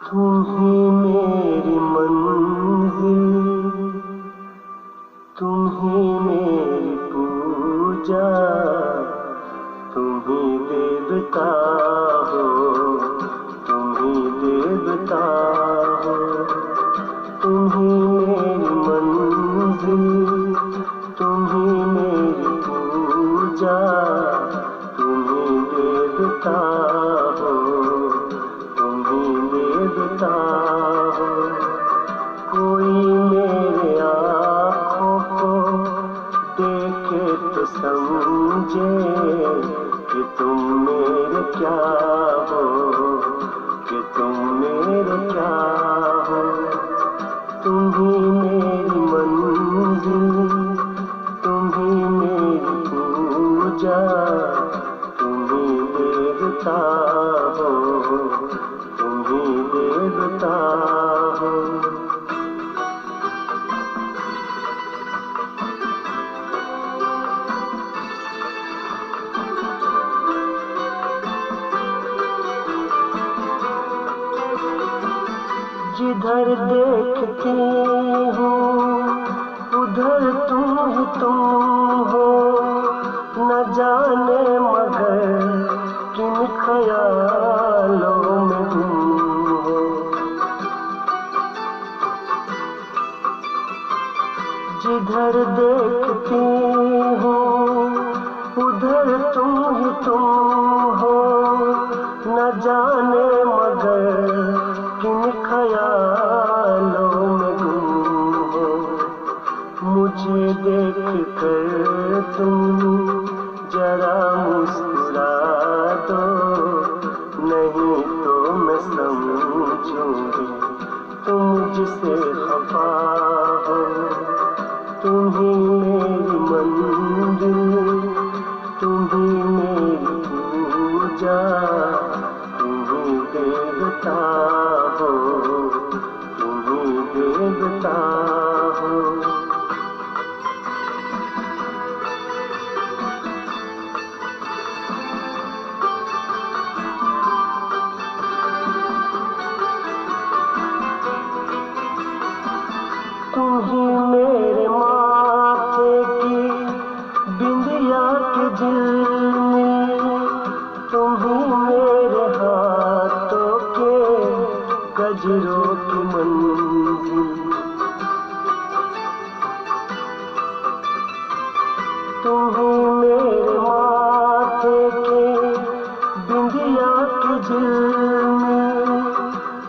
तुम ही मेरी मंजिल, तुम ही मेरी पूजा, तुम ही देवता हो, तुम ही देवता हो। तुम ही मेरी मंजिल, तुम ही मेरी पूजा, तुम ही देवता हो, तुम ही देवता हो। कोई मेरे आँखों को देखे तो समझे कि तुम मेरे क्या हो, कि तुम मेरे क्या हो। तुम ही मेरी मंजिल, तुम ही मेरी पूजा, तुम ही देवता हो, तुम ही देवता हो। जिधर देखती हूँ उधर तुम ही तुम हो, न जाने मगर किन ख्यालों में तुम हो। जिधर देखती हूँ उधर तुम ही तुम हो, न जाने मगर किन ख्यालों में गुम हो। मुझे देख कर तुम जरा मुस्कुरा दो, नहीं तो मैं समझूंगी तुम मुझसे खफा हो। तुम ही मेरी मंजिल, तुम ही मेरी पूजा, तुम ही देवता हो, तुम ही देवता हो। तुम ही मेरे माथे की बिंदिया के झिलमिल, तुम ही मेरे हाथों के गजरों की मंजिल। तुम ही मेरे माथे के बिंदिया के झिलमिल,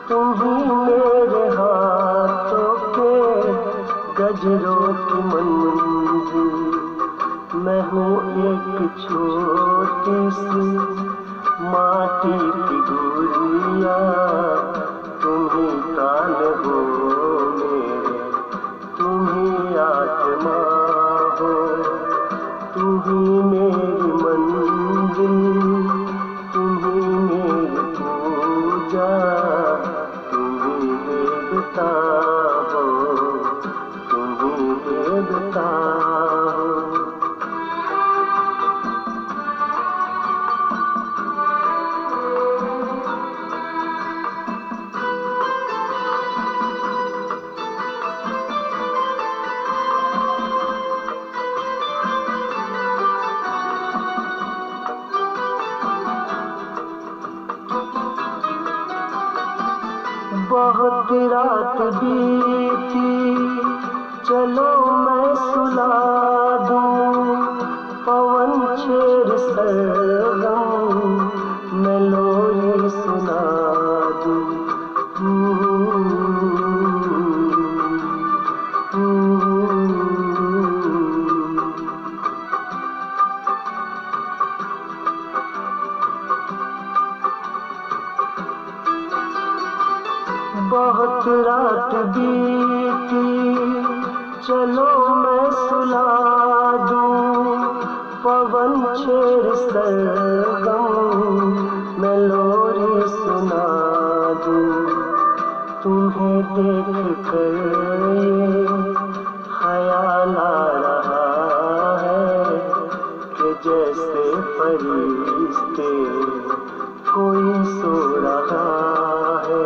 तुम ही मेरे हाथों के गजरों की मंजिल। मैं हूँ एक छोटी सी माटी की गुड़िया, तुम ही कान हो मेरे, तुम ही आत्मा हो। तुम ही मेरी मंजिल, तुम ही मेरी पूजा, तुम ही देवता हो, तुम ही देवता हो। बहुत रात बीती, चलो मैं सुला दूं पवन छेड़ सरगम, मैं लोरी सुना दूं। बहुत रात बीती, चलो मैं सुला दूं पवन छेड़ सरगम, मैं लोरी सुना दूं। तुम्हें देख कर ये ख्याल आ रहा है कि जैसे फरिश्ते कोई सो रहा है।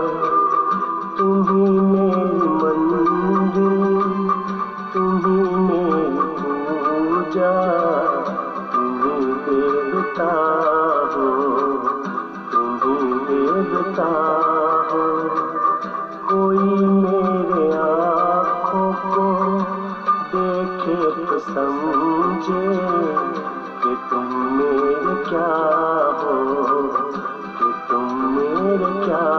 मुझे कि तुम मेरे क्या हो, कि तुम मेरे क्या